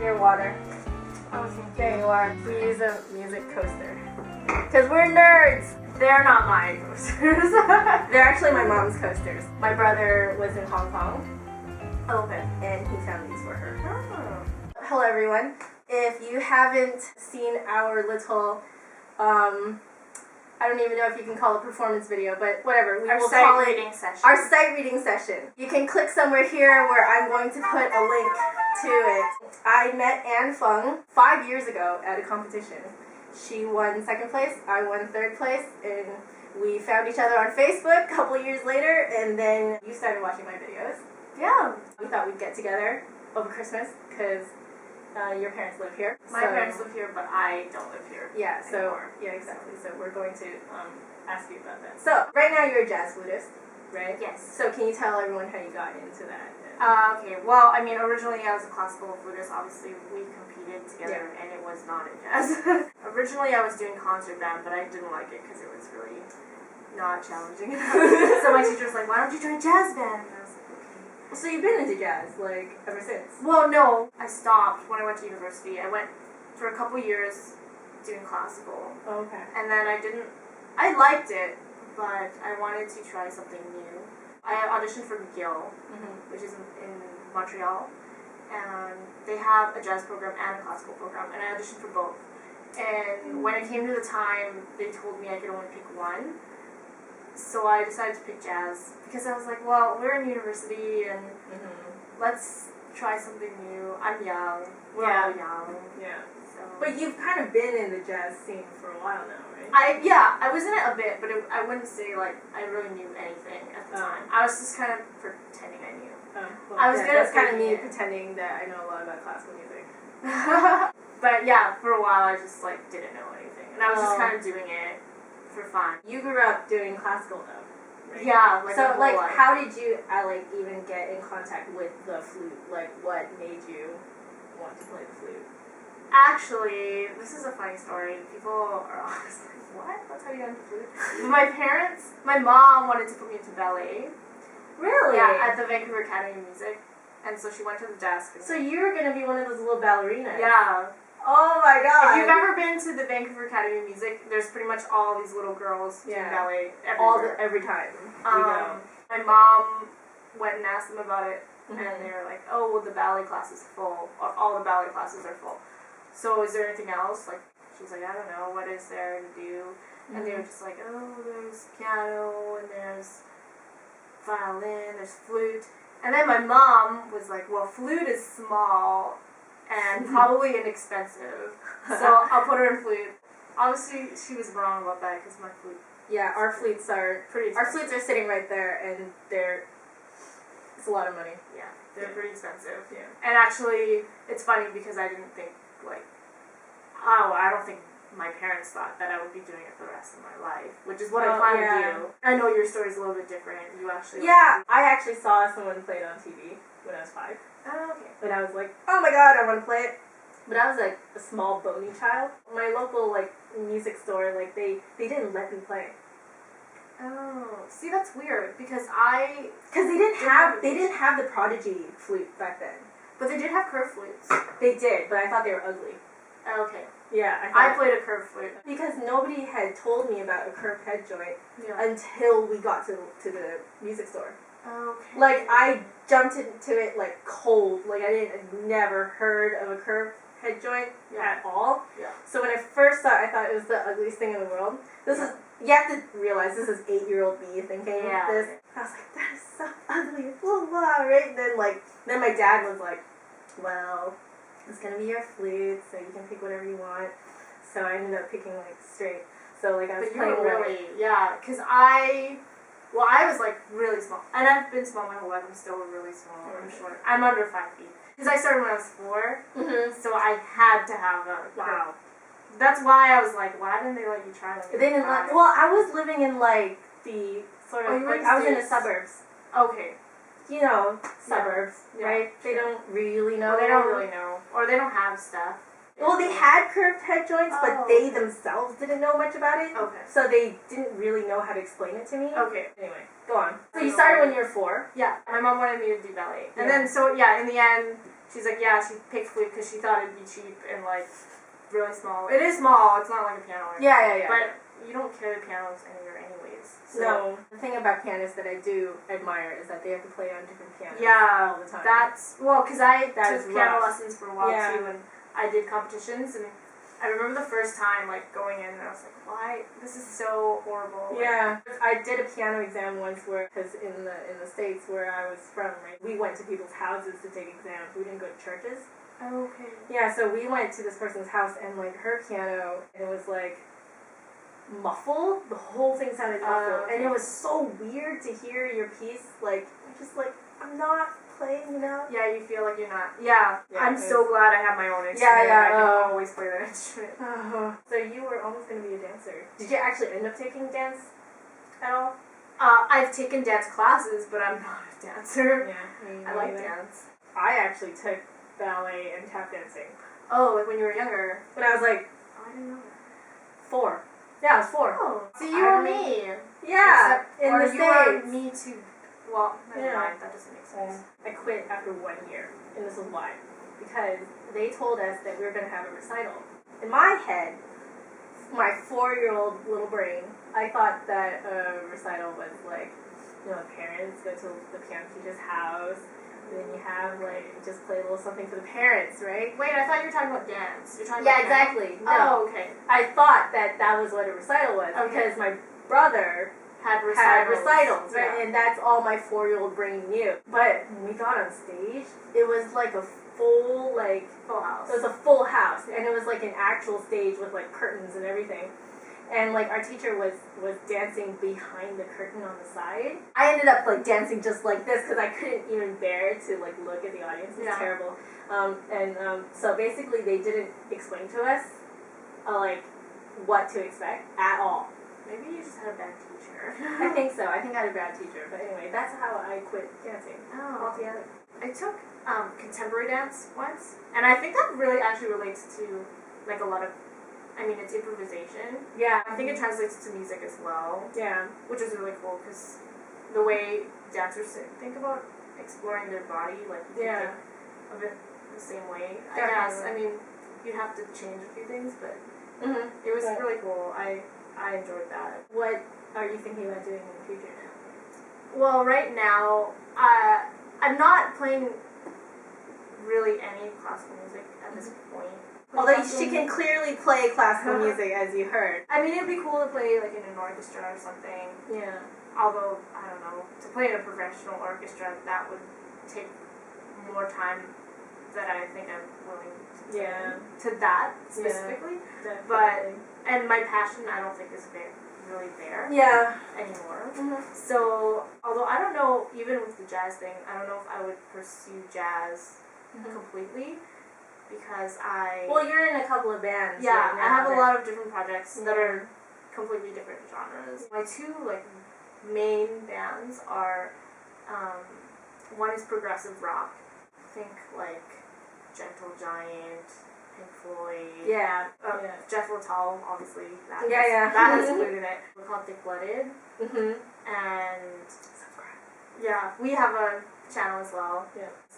Your water. Okay. There you are. We use a music coaster. Because we're nerds! They're not my coasters. They're actually my mom's coasters. My brother was in Hong Kong. Okay. And he found these for her. Oh. Hello everyone. If you haven't seen our little, I don't even know if you can call it a performance video, but whatever. We will call it reading session. our sight reading session. You can click somewhere here where I'm going to put a link to it. I met Anh Phung 5 years ago at a competition. She won second place, I won third place, and we found each other on Facebook a couple years later, and then you started watching my videos. Yeah. We thought we'd get together over Christmas because your parents live here. My parents live here, but I don't live here. Yeah, so, anymore. yeah, exactly. So we're going to ask you about that. So, right now you're a jazz flutist, right? Yes. So can you tell everyone how you got into that? Okay, well, I mean, originally I was a classical flutist. Obviously, we competed together, and it was not in jazz. Originally, I was doing concert band, but I didn't like it because it was really not challenging enough. So my teacher was like, why don't you try jazz band? And I was like, okay. So you've been into jazz, like, ever since? Well, no. I stopped when I went to university. I went for a couple years doing classical. Oh, okay. And then I liked it, but I wanted to try something new. I auditioned for McGill, which is in Montreal, and they have a jazz program and a classical program, and I auditioned for both. And when it came to the time, they told me I could only pick one, so I decided to pick jazz, because I was like, well, we're in university, and let's try something new. I'm young. We're all young. Yeah. So. But you've kind of been in the jazz scene for a while now, right? I was in it a bit, but I wouldn't say, like, I really knew anything at the time. I was just kind of pretending I knew. Well, I was good at that's kind of me faking it. pretending that I know a lot about classical music. But yeah, for a while I just, like, didn't know anything. And I was just kind of doing it for fun. You grew up doing classical, though, right? Yeah, like, so, my whole like, life. how did you, even get in contact with the flute? Like, what made you want to play the flute? Actually, this is a funny story. People are always like, what? That's how you got into flute? My mom wanted to put me into ballet. Really? Yeah, at the Vancouver Academy of Music. And so she went to the desk. So you were going to be one of those little ballerinas? Yeah. Oh my god. If you've ever been to the Vancouver Academy of Music, there's pretty much all these little girls doing ballet everywhere. Every time we go. My mom went and asked them about it, and they were like, oh, well, the ballet class is full, or all the ballet classes are full. So is there anything else? Like, she's like, I don't know, what is there to do? And they were just like, oh, there's piano, and there's violin, there's flute. And then my mom was like, well, flute is small and probably inexpensive, so I'll put her in flute. Obviously, she was wrong about that because my flute. Yeah, our flutes are pretty expensive. Our flutes are sitting right there, and it's a lot of money. Yeah, they're pretty expensive. Yeah. And actually, it's funny because I didn't think, like, I don't think my parents thought that I would be doing it for the rest of my life, which is what I plan to do. I know your story's a little bit different. You actually... Yeah, I actually saw someone play it on TV when I was 5. Oh, okay. And I was like, oh my god, I want to play it. But I was like a small bony child. My local like music store, like they didn't let me play. Oh, see, that's weird because they didn't have the Prodigy flute back then. But they did have curved flutes. They did, but I thought they were ugly. Okay. Yeah, I played a curved flute because nobody had told me about a curved head joint until we got to the music store. Okay. Like I jumped into it like cold. Like I'd never heard of a curved head joint at all. Yeah. So when I first saw it, I thought it was the ugliest thing in the world. You have to realize this is 8-year-old me thinking this. I was like, that is so ugly, blah blah, right? And then my dad was like, well, it's gonna be your flute, so you can pick whatever you want. So I ended up picking like straight. So like I was playing because I was like really small, and I've been small my whole life. I'm still really small. I'm short. I'm under 5 feet because I started when I was 4, so I had to have a wow. That's why I was like, why didn't they let you try them? They didn't let. Well, I was living in like the sort of like I was in the suburbs. Okay. You know, suburbs, right? They don't really know. Well, they don't really know, or they don't have stuff. Well, they had curved head joints, but they themselves didn't know much about it. Okay. So they didn't really know how to explain it to me. Okay. Anyway, go on. So you started when you were 4. Yeah. My mom wanted me to do ballet. And then, so, yeah, in the end, she's like, yeah, she picked flute because she thought it'd be cheap and like really small. It is small. It's not like a piano. Yeah. But you don't carry pianos anywhere anyways. So. No. The thing about pianists that I do admire is that they have to play on different pianos all the time. Because I took piano rough. lessons for a while too, and I did competitions, and I remember the first time like going in, and I was like, why? This is so horrible. Yeah. I did a piano exam once because in the States where I was from, right, we went to people's houses to take exams. We didn't go to churches. Oh, okay. Yeah, so we went to this person's house, and like her piano, it was like muffled. The whole thing sounded muffled, and it was so weird to hear your piece. Like, just like, I'm not playing, you know? Yeah, you feel like you're not. Yeah, I'm so glad I have my own instrument. Yeah. I can always play that instrument. So you were almost going to be a dancer. Did you actually end up taking dance at all? I've taken dance classes, but I'm not a dancer. Yeah, I like dance. I actually took ballet and tap dancing. Oh, like when you were younger? When I was like, oh, I didn't know that. 4. Yeah, I was 4. Oh, so you were me. Yeah, Except, in or the you were States. me too. Well, never mind. That doesn't make sense. I quit after 1 year, and this is why. Because they told us that we were going to have a recital. In my head, my 4-year-old little brain, I thought that a recital was like, you know, parents go to the piano teacher's house, and then you have like, just play a little something for the parents, right? Wait, I thought you were talking about dance. You're talking about exactly. No. Oh, okay. I thought that was what a recital was, because my brother had recitals, right? And that's all my 4-year-old brain knew. But when we got on stage, it was like a full house. It was a full house, and it was like an actual stage with like curtains and everything. And like our teacher was dancing behind the curtain on the side. I ended up like dancing just like this because I couldn't even bear to like look at the audience. It was terrible. So basically they didn't explain to us like what to expect at all. Maybe you just had a bad teacher. I think so. I think I had a bad teacher. But anyway, that's how I quit dancing altogether. I took contemporary dance once, and I think that really actually relates to like a lot of, I mean, it's improvisation. Yeah. I think it translates to music as well. Yeah. Which is really cool because the way dancers think about exploring their body, like you can think of it the same way. I guess. I mean, you'd have to change a few things, but it was really cool. I enjoyed that. What are you thinking about doing in the future now? Well, right now, I'm not playing really any classical music at this point. Although she can clearly play classical music, as you heard. I mean, it'd be cool to play like in an orchestra or something. Yeah. Although, I don't know, to play in a professional orchestra, that would take more time than I think I'm willing to put to that specifically. Yeah, but, and my passion, I don't think is really there anymore. So, although I don't know, even with the jazz thing, I don't know if I would pursue jazz completely. Because well, you're in a couple of bands. Yeah, I have a lot of different projects that are completely different genres. My 2 like main bands are, one is progressive rock. Think like Gentle Giant, Pink Floyd. Jeff Littell, obviously. That has flute in it. We're called Thick Blooded. And we have a channel as well.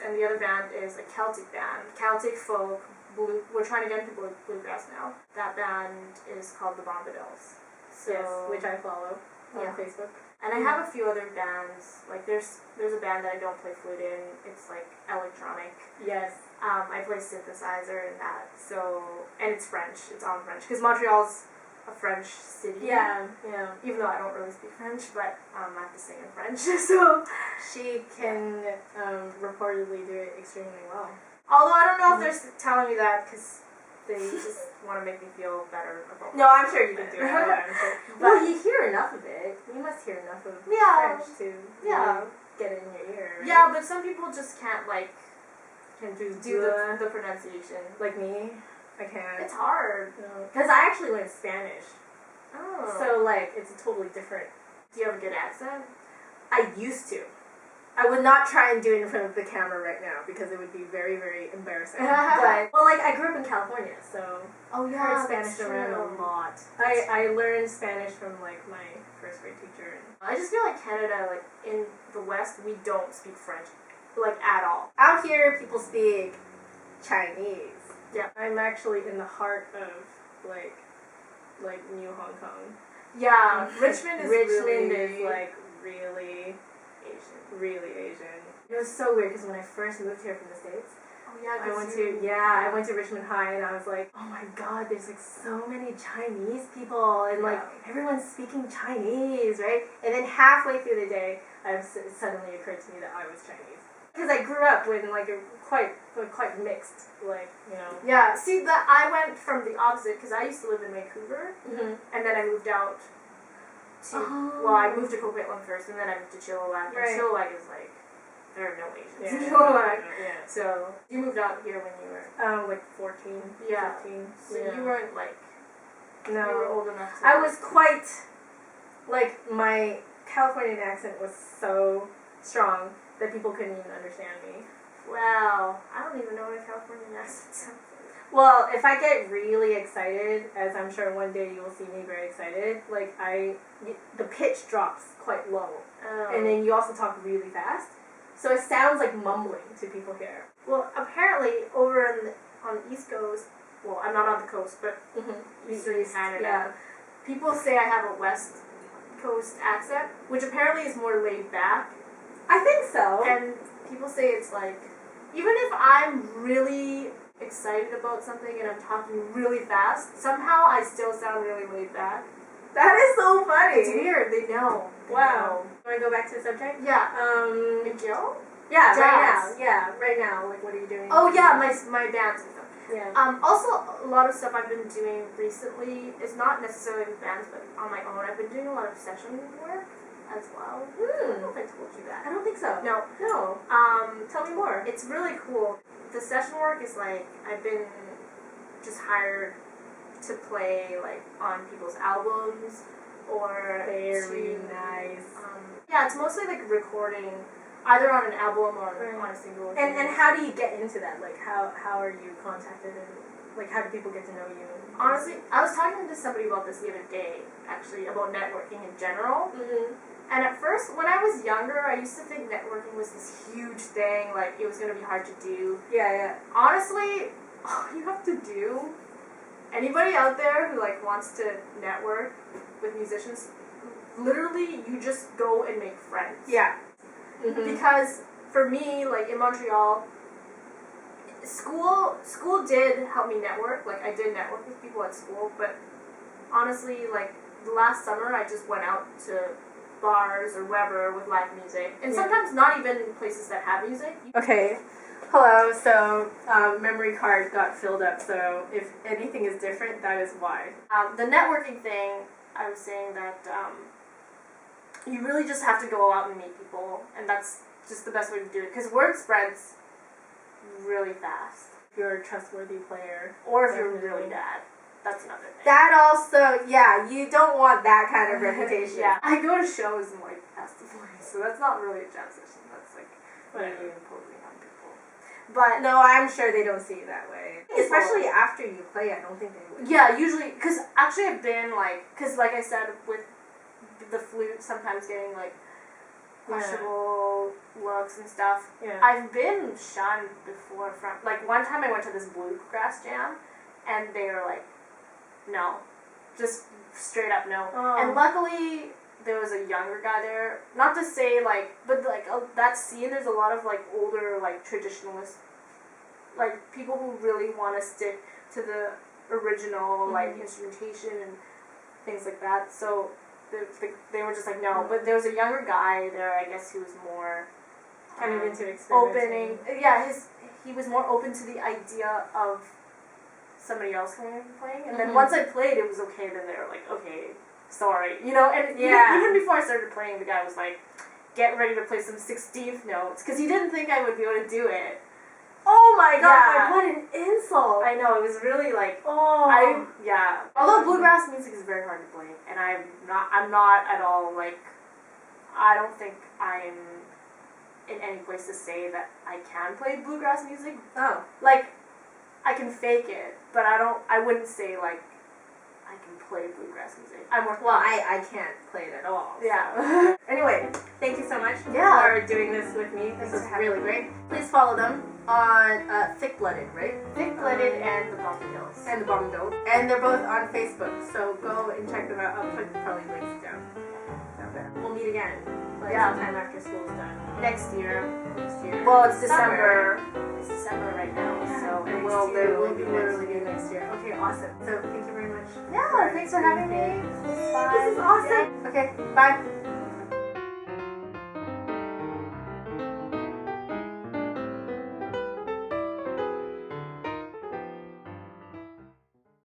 And the other band is a Celtic band. Celtic folk, blue. We're trying to get into bluegrass now. That band is called the Bombadils. So, which I follow on Facebook. And I have a few other bands. Like there's a band that I don't play flute in. It's like electronic. Yes. I play synthesizer in that. So, and it's French. It's all in French because Montreal's a French city. Yeah. Even though I don't really speak French, but I have to sing in French. So she can reportedly do it extremely well. Although I don't know if they're telling me that because they just want to make me feel better about No, I'm sure you can do it. Well, you hear enough of it. You must hear enough of French to get it in your ear. Right? Yeah, but some people just can't do the pronunciation. Like me. I can't. It's hard. Because I actually learned Spanish. Oh. So, it's a totally different... Do you have a good accent? I used to. I would not try and do it in front of the camera right now because it would be very, very embarrassing. But, I grew up in California, so I heard Spanish around a lot. I learned Spanish from, my first grade teacher. I just feel like Canada, in the West, we don't speak French like at all. Out here, people speak Chinese. Yeah. I'm actually in the heart of like New Hong Kong. Yeah, Richmond is like really Asian. Really Asian. It was so weird because when I first moved here from the States, Oh yeah, I went to Richmond High and I was like, oh my god, there's like so many Chinese people and like everyone's speaking Chinese, right? And then halfway through the day, it suddenly occurred to me that I was Chinese because I grew up with like a quite mixed, like, you know. Yeah, see that I went from the opposite because I used to live in Vancouver, and then I moved out to well, I moved to Coquitlam first, and then I moved to Chilliwack. Right. And Chilliwack is like there are no Asians in Yeah. Chilliwack. Yeah. So you moved out here when you were Like 14, Yeah. 15. so you weren't like No. you were old enough to I was quite, like, my Californian accent was so strong that people couldn't even understand me. Wow, I don't even know what a Californian accent sounds like. Well, if I get really excited, as I'm sure one day you will see me very excited, like, the pitch drops quite low. Oh. And then you also talk really fast. So it sounds like mumbling to people here. Well, apparently over on the East Coast, well, I'm not on the coast, but Eastern Canada, Yeah. people say I have a West Coast accent, which apparently is more laid back. I think so. And people say it's like, even if I'm really excited about something and I'm talking really fast, somehow I still sound really laid back. That is so funny. It's weird, they know. Wow. Want to go back to the subject? Yeah. McGill? Jazz. Right now. Like, what are you doing? Oh yeah, my bands and stuff. Yeah. Also, a lot of stuff I've been doing recently is not necessarily with bands, but on my own. I've been doing a lot of session work as well. I don't know if I told you that. I don't think so. No. No. Tell me more. It's really cool. The session work is like, I've been just hired to play like on people's albums or Very nice. Yeah, it's mostly like recording either on an album or on a single. And how do you get into that? Like, how are you contacted and like how do people get to know you? Honestly, I was talking to somebody about this the other day, actually, about networking in general. And at first, when I was younger, I used to think networking was this huge thing, like it was going to be hard to do. Yeah. Honestly, all you have to do, anybody out there who like wants to network with musicians, literally you just go and make friends. Yeah. Because for me, like in Montreal, school did help me network. Like I did network with people at school, but honestly, like the last summer, I just went out to bars or wherever with live music, and sometimes not even places that have music. Okay. Hello. So memory card got filled up. So if anything is different, that is why. The networking thing, I was saying that you really just have to go out and meet people, and that's just the best way to do it, because word spreads really fast. If you're a trustworthy player, or if you're really bad. That's another thing. That also, you don't want that kind of reputation. Yeah, I go to shows and like ask to play, so that's not really a jam session. That's like when you imposing on people. But no, I'm sure they don't see it that way. Especially after you play, I don't think they would. Yeah, usually, because actually I've been like, because like I said, with the flute, sometimes getting like questionable looks and stuff. Yeah. I've been shunned before from, like one time I went to this bluegrass jam, and they were like, no, just straight up no. And luckily there was a younger guy there. Not to say like, but like that scene, there's a lot of like older like traditionalists, like people who really want to stick to the original like instrumentation and things like that. So they were just like no. But there was a younger guy there, I guess, who was more kind of into experimenting. He was more open to the idea of somebody else coming and playing, and then once I played, it was okay. Then they were like, okay, sorry, and even before I started playing, the guy was like, get ready to play some 16th notes, because he didn't think I would be able to do it. Oh my god, what an insult. I know, it was really like, although bluegrass music is very hard to play, and I'm not at all like, I don't think I'm in any place to say that I can play bluegrass music. Oh. Like, I can fake it, but I wouldn't say like I can play bluegrass music. Well, I can't play it at all. So. Yeah. Anyway, thank you so much Yeah. for doing this with me. This is really great. Please follow them on Thick Blooded, right? Thick Blooded and the Bombadils. And the Bombadils. And they're both on Facebook, so go and check them out. I'll put probably links down there. We'll meet again. Like sometime after school's done. Next year. Well, it's December. It's December right now, so it will be literally next year. Okay, awesome. So thank you very much. Yeah, thanks for having me. This is awesome. Okay, bye.